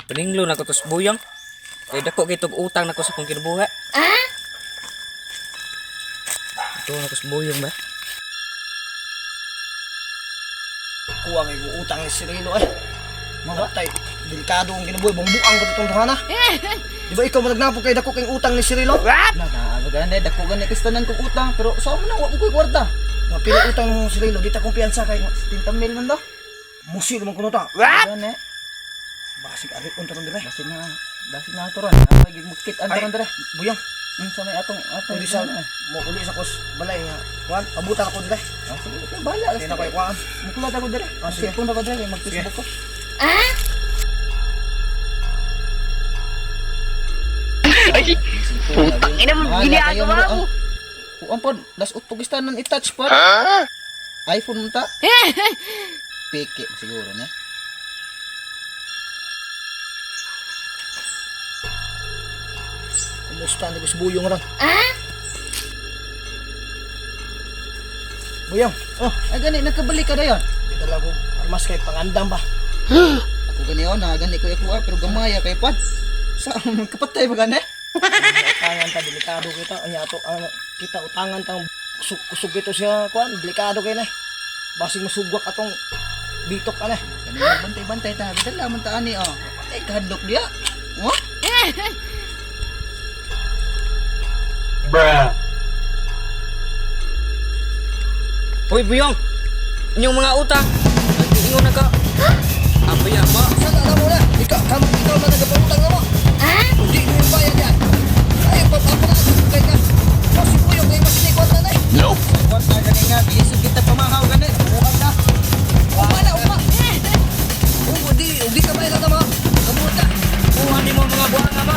Paninglo na ko tos buyang. Kay dako kay tug utang nako sa akong kinabuhi. Ito na ko sa buyang ba? Kuha kay utang ni Cirilo eh. Mabatay, delikado ang kinabuhi, bumbuang ko itong tuhana. Di ba ikaw managnapog kay dako kay utang ni Cirilo? Nagano gani dako gani kastanan kong utang pero sa mo na wa mo koy kwarta. Mga pila utang mo Cirilo, di ta kumpiyansa kay 30 mil man daw. musil man kuno ta. Gani. Basig ari unta ron dire. Basi na to ron. Apa gid mukit Ay, antaron dere. Buyang, Sa may atong uli sa mo uli sa kos balay nga. Kuan, abutan ako dire. Sige, ikaw bahala. Kaya na koy kuan. Muklat ako dere. Sige. Sige, ako dere mag-Facebook ko. Putang ina mo, ginagawa mo. Kuan pod, das utpugistanan i-touch pod. iPhone mo ta. Peke siguro na. Kumusta ni Gus Buyong ron? Buyong, Oh, ay gani nakabalik ka dayon. di dala ko armas kay pangandam ba? Ako gani oh, na gani ko ako pero gamaya kay pod. Sa kapatay ba gani? Utangan ta delikado kita anya ato kita utangan tang kusog ito siya kuan delikado kay na. Basig masugwak atong bitok ka na. Gani bantay-bantay ta. Dala man ta ani oh. Patay kahadlok dia. Oh? Hoy buyang. Inyong mga utang. Nag-iingon na ka. Apa yan ba? Sana alam mo na, ikaw na nagpautang na mo. Hindi mo yung bayad yan. Ay, ako na kay ka. Si Buyong kay mas likod na na eh. Kuan ta gani nga bisig kita pamahaw gani. Buang ta. Uma na, uma. Di ka bayad na mo. Kamuot na. Kuha ni mo mga buwan nga ba?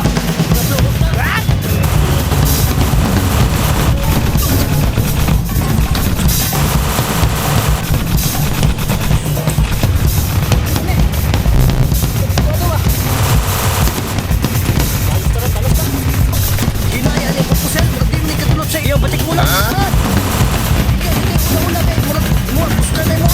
Hinaya ni Kupusel, di mo katulad sa iyo. Batik mo na. Hindi, wala kay mo. Mo, gusto na mo.